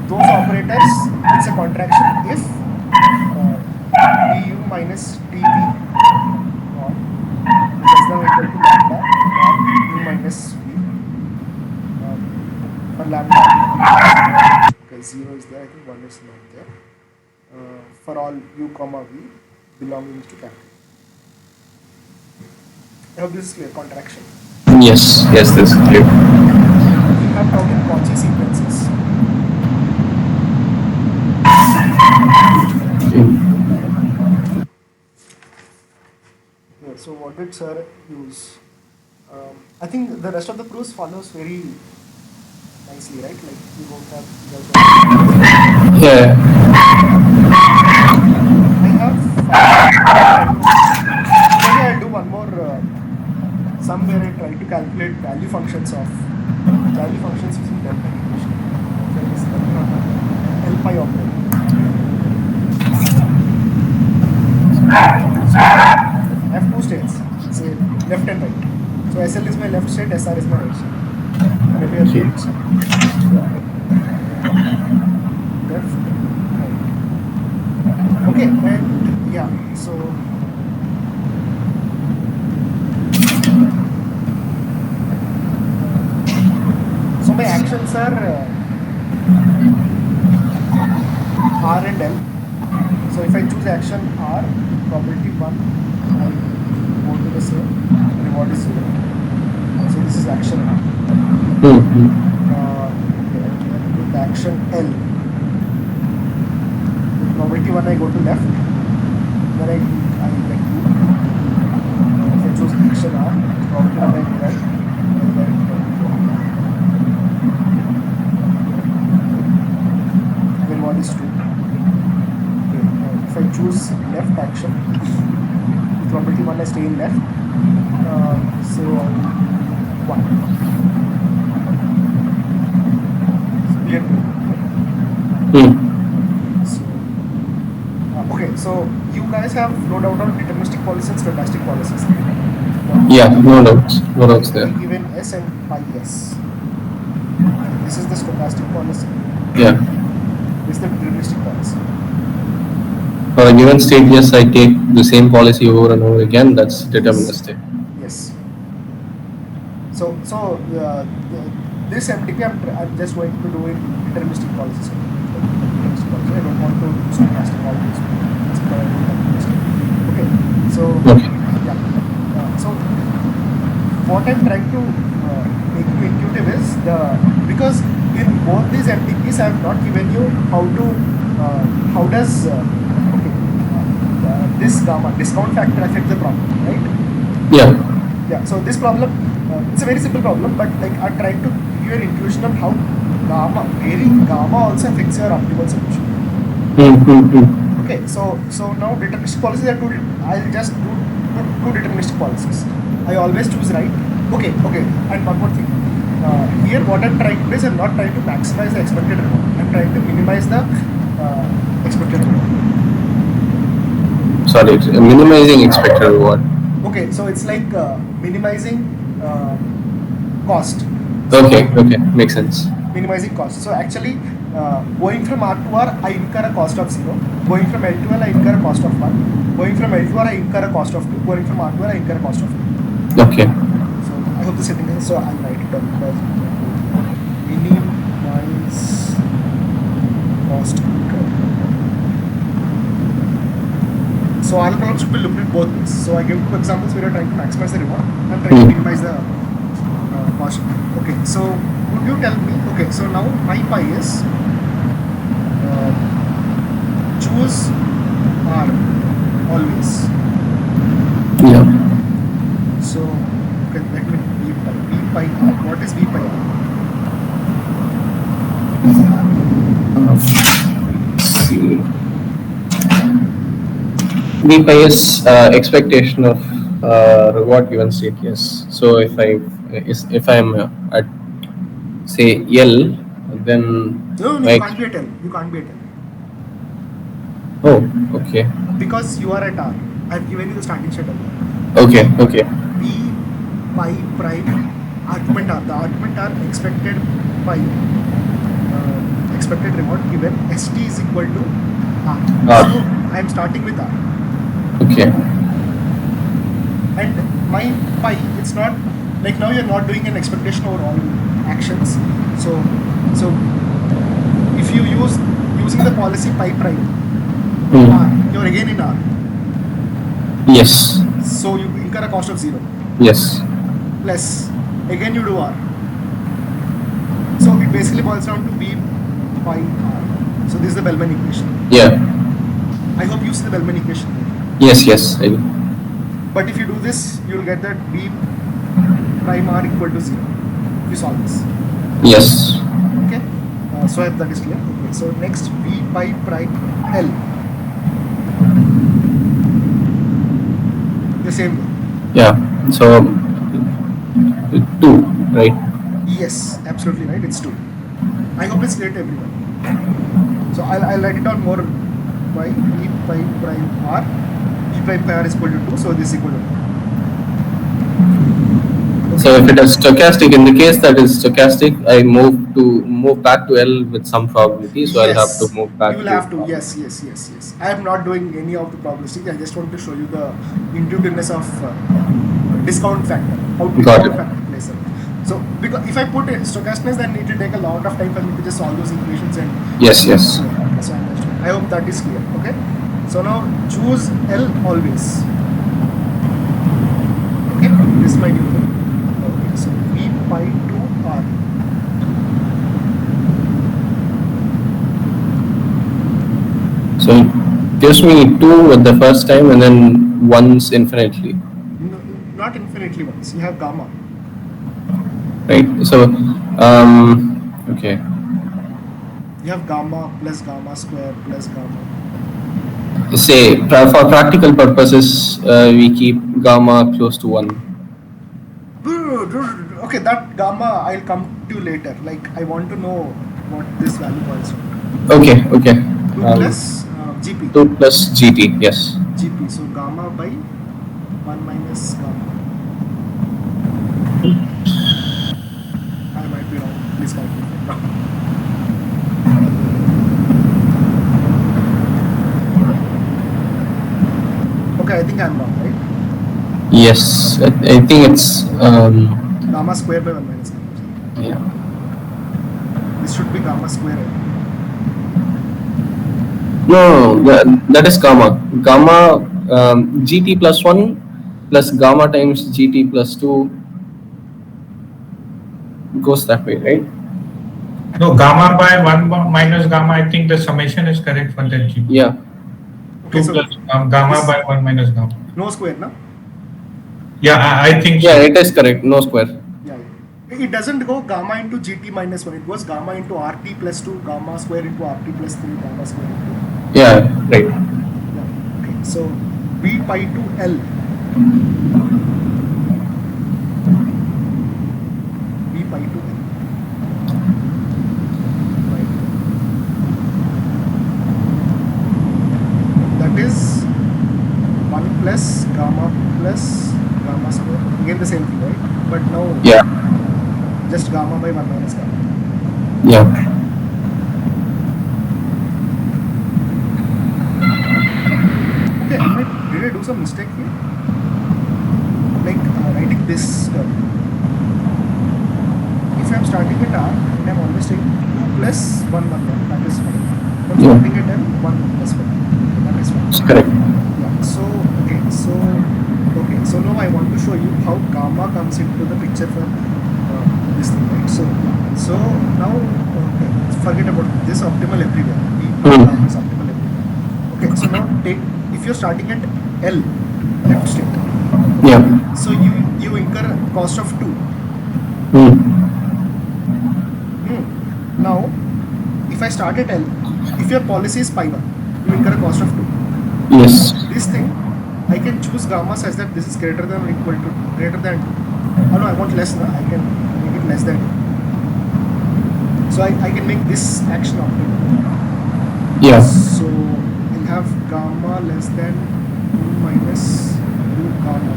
Those operators, it's a contraction if du minus dv or less than or equal to lambda or u minus v for lambda. Okay, 0 is there. I think 1 is not there. For all u comma v belonging to capital. I hope this is clear. Contraction. Yes. Yes. This is clear. We have talked in Cauchy sequences. Yeah, so what did sir use? I think the rest of the proofs follows very nicely, right? Like you don't have. Yeah. I have. Maybe I'll do one more. Somewhere I try to calculate value functions using delta equation. That is L pi operator. I have two states, say left and right. So SL is my left state, SR is my right state. Maybe I'll do it. Left, right. Okay, and yeah, so my actions are R and L. So if I choose action R, probability 1, I go to the same, reward is 0. So this is action R. With action L, with probability 1 I go to left, then I like 2. If I choose action R, probability 1 I go right, So, okay, so you guys have no doubt on deterministic policies and stochastic policies, right? Yeah, no doubts. No doubts there. Given S and pi S. This is the stochastic policy. Yeah. This is the deterministic policy. For a given state, yes, I take the same policy over and over again. That's deterministic. Yes. So this MTP I'm just going to do it deterministic policies. Deterministic policy. I don't want to do stochastic always. That's why I do deterministic. Okay. So yeah. So what I'm trying to make you intuitive is because in both these MTPs I have not given you how does this gamma discount factor affect the problem, right? Yeah. So this problem, it's a very simple problem, but like I'm trying to give you an intuition of how varying gamma also affects your optimal solution. Okay. So now deterministic policies are two. I'll just do two deterministic policies. I always choose right. Okay. And one more thing. Here, what I'm trying to do is I'm not trying to maximize the expected reward. I'm trying to minimize the expected reward. Sorry, minimizing expected reward. Okay, so it's like minimizing cost. Okay, makes sense. Minimizing cost. So actually, going from R to R, I incur a cost of 0. Going from L to L, I incur a cost of 1. Going from L to R, I incur a cost of 2. Going from R to R, I incur a cost of 2. Okay. So I hope the setting is so I'll write it down because minimize cost incurred. So our problem should be looked at both ways. So I give two examples where you're trying to maximize the reward and trying to minimize the cost. Okay, so would you tell me? Okay, so now my pi is choose R always. Yeah. So okay, let me V pi R. What is V pi R? V pi is expectation of reward given state. Yes. So if I'm at say L, then No, you can't be at L. You can't be at L. Oh, okay. Because you are at R. I've given you the starting state of Okay. V pi prime argument R. The argument R expected pi expected reward given ST is equal to R. So I am starting with R. Okay. And my pi, it's not like now you're not doing an expectation over all actions. So if you using the policy pi prime R, you're again in R. Yes. So you incur a cost of 0. Yes. Plus again you do R. So it basically boils down to V pi R. So this is the Bellman equation. Yeah. I hope you see the Bellman equation. Yes. I do. But if you do this, you'll get that V prime R equal to 0. If you solve this. Yes. Okay. So I hope that is clear. Okay. So next V pi prime L. The same way. Yeah. So 2, right? Yes, absolutely right. It's 2. I hope it's clear to everyone. So I'll write it down more by V pi prime R. V prime pi R is equal to 2. So this is equal to 2. So if it is stochastic, in the case that is stochastic, I move back to L with some probability. So yes. I'll have to move back. You will have to. Yes. I am not doing any of the probabilistic. I just want to show you the intuitiveness of discount factor. How to discount factor plays a role. So because if I put a stochasticness, then it will take a lot of time for me to just solve those equations and. Yes. So I hope that is clear. Okay. So now choose L always. Okay. This is my new thing. Okay. So V pi to R. So it gives me 2 at the first time and then once infinitely. No, not infinitely once. You have gamma. Right. So okay. You have gamma plus gamma square plus gamma. Say for practical purposes, we keep gamma close to 1. Okay, that gamma I'll come to later. Like I want to know what this value boils to. Okay, okay. 2 plus GP. 2 plus GT, yes. GP. So gamma by 1 minus gamma. I might be wrong. Please correct me if I'm wrong. Okay, I think I'm wrong, right? Yes, I think it's Gamma square by 1 minus gamma. yeah. This should be gamma square. No, that is gamma. Gamma GT plus 1 plus gamma times GT plus 2 goes that way, right? No, gamma by 1 minus gamma, I think the summation is correct for that GP. Yeah. 2 so plus gamma by 1 minus gamma. No square, no? Yeah, I think so. Yeah, it is correct. No square. Yeah. It doesn't go gamma into GT minus 1. It goes gamma into RT plus 2, gamma square into RT plus 3, gamma square into... Yeah, right. Yeah. Okay, so B pi to L. B pi to L. Right. That is 1 plus gamma square. Again the same thing, right? But now Yeah. just gamma by 1 minus gamma. Yeah. Okay, did I do some mistake here? Like writing this term. If I'm starting at R and I'm always taking 2 plus 1, 1, 1, that is fine. If I'm starting at L, 1 plus 1, that is fine. It's correct. Yeah, so now I want to show you how gamma comes into the picture for this thing, right? So now forget about this optimal everywhere. Gamma is optimal everywhere. Okay, so now if you're starting at L, left state. Yeah. So you incur cost of 2. Now, if I start at L, if your policy is pi 1, you incur a cost of 2. Yes. This thing, I can choose gamma such that this is greater than or equal to greater than 2. Oh no, I want less, no? I can make it less than 2. So I can make this action optimal. Yeah. So I'll have gamma less than 2 minus 2 gamma.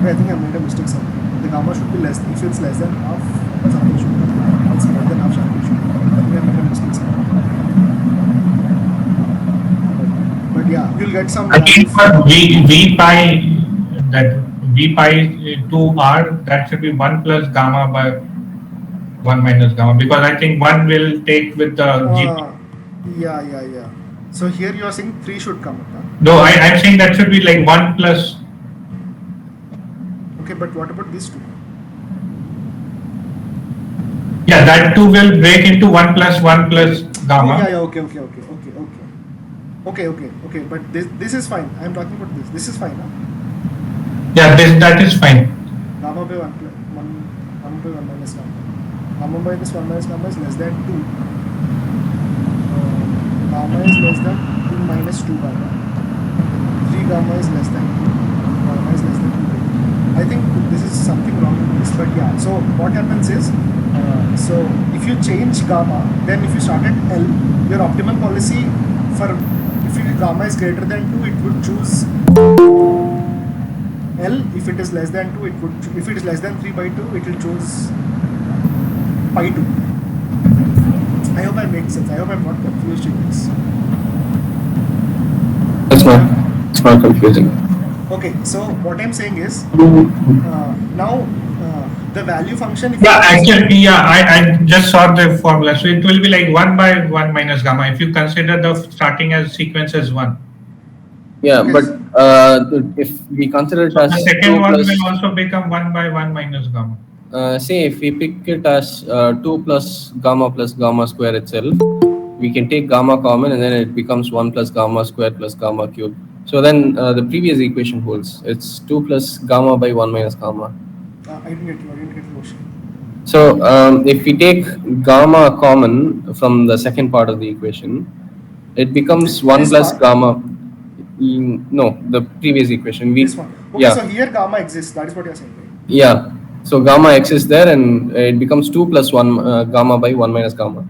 I think I made a mistake somewhere. The gamma should be less. If it's less than half, something should be. If it's more than half, something should be. I think I made a mistake somewhere. But yeah, you'll get some. I think for V pi, that V pi to R, that should be 1 plus gamma by 1 minus gamma, because I think 1 will take with the GP. Yeah. So here you are saying 3 should come up. Huh? No, I'm saying that should be like 1 plus. Okay, but what about these 2? Yeah, that 2 will break into 1 plus gamma. Oh, yeah, okay. But this is fine. I'm talking about this. This is fine, huh? Yeah, that is fine. Gamma by 1 by 1 minus gamma. Gamma by this 1 minus gamma is less than 2. Gamma is less than 2 minus 2 gamma. 3 gamma is less than 2. Gamma is less than 2. I think this is something wrong with this, but yeah. So what happens is, so if you change gamma, then if you start at L, your optimal policy for if gamma is greater than 2, it would choose L. If it is less than 2, it would. If it is less than 3 by 2, it will choose pi 2. I hope I make sense. I hope I'm not confused in this. It's not confusing. Okay, so what I'm saying is, now the value function. Actually, I just saw the formula. So it will be like 1 by 1 minus gamma if you consider the starting as sequence as 1. Yeah, okay. But if we consider it as the second one will also become 1 by 1 minus gamma. Say if we pick it as 2 plus gamma square itself, we can take gamma common and then it becomes 1 plus gamma square plus gamma cube. So then the previous equation holds. It's 2 plus gamma by 1 minus gamma. I didn't get the question. So if we take gamma common from the second part of the equation, it becomes 1 plus gamma. No, the previous equation. This one. Okay, so here gamma exists. That is what you're saying, right? Yeah. So gamma exists there, and it becomes 2 plus 1 gamma by 1 minus gamma.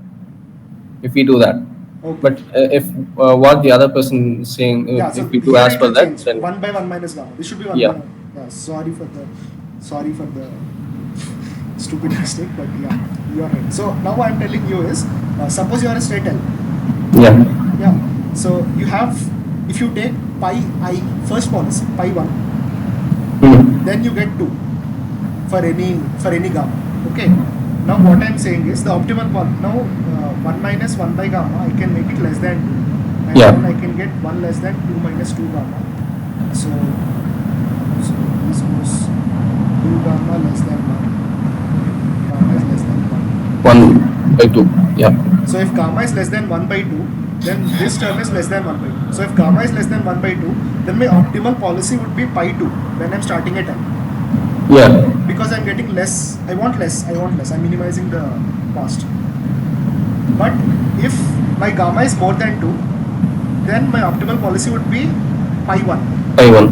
If we do that. Okay. But if what the other person is saying, So if we do here as it per will that, change. then 1 by 1 minus gamma. This should be 1 Yeah. by 1. Yeah, sorry for the stupid mistake, but yeah, you are right. So now what I'm telling you is, suppose you are a straight L. yeah. Yeah. So you have, if you take pi I, first policy, pi 1, then you get 2 for any gamma. Okay. Now what I'm saying is the optimal now 1 minus 1 by gamma, I can make it less than 2. And Yeah. then I can get 1 less than 2 minus 2 gamma. So this goes 2 gamma less than 1. Gamma is less than 1. 1 by 2. Yeah. So if gamma is less than 1 by 2, then this term is less than 1 by 2. So if gamma is less than 1 by 2, then my optimal policy would be pi 2 when I'm starting at M. Yeah. Because I'm getting less, I want less, I'm minimizing the cost. But if my gamma is more than 2, then my optimal policy would be pi 1. Pi 1.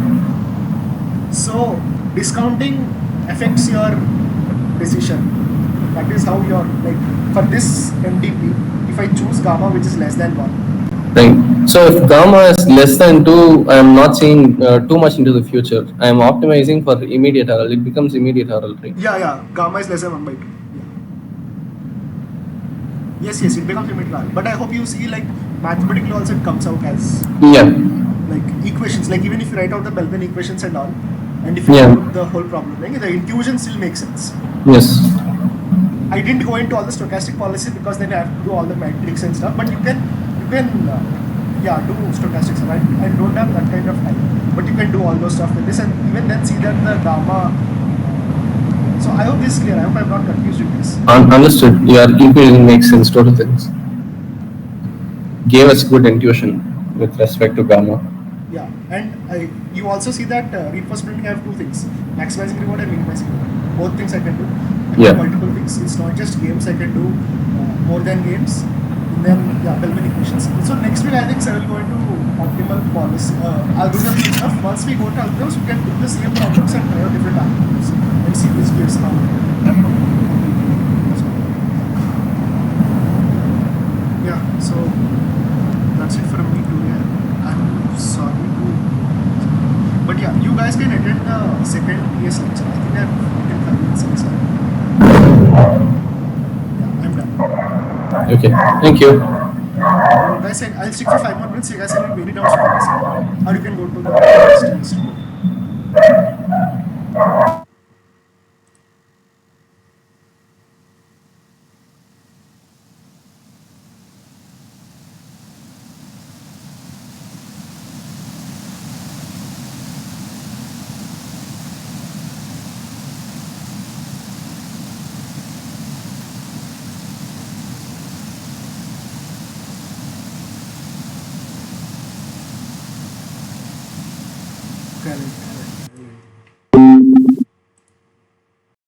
So discounting affects your decision. That is how you're, like, for this MDP, if I choose gamma which is less than 1. Right. So if gamma is less than 2, I am not seeing too much into the future. I am optimizing for immediate RL. It becomes immediate RL, right? Yeah. Gamma is less than 1 by 2. Yeah. Yes, it becomes immediate RL. But I hope you see, like, mathematically also it comes out as like equations. Like even if you write out the Bellman equations and all, and if you do the whole problem, like, the intuition still makes sense. Yes. I didn't go into all the stochastic policy because then I have to do all the metrics and stuff. But you can do stochastic stuff. I don't have that kind of time, but you can do all those stuff with this, and even then see that the gamma. So I hope this is clear. I hope I'm not confused with this. Understood. Your equation makes sense. Total sense. Gave us good intuition with respect to gamma. Yeah, and you also see that reinforcement I have two things: maximizing reward and minimizing reward. Both things I can do. I can do multiple things. It's not just games. I can do more than games. And then Bellman equations. So next week I think I will go into optimal policy, algorithm stuff. Once we go to algorithms, we can do the same problems and try out different algorithms and see which gives how. Yeah, so that's it from me today. I'm sorry to, but yeah, you guys can attend the second PS lecture. I think I have 5 minutes inside. Yeah, I'm done. Okay, thank you. Guys, I'll stick for 5 more minutes. You guys can very down, or you can go to the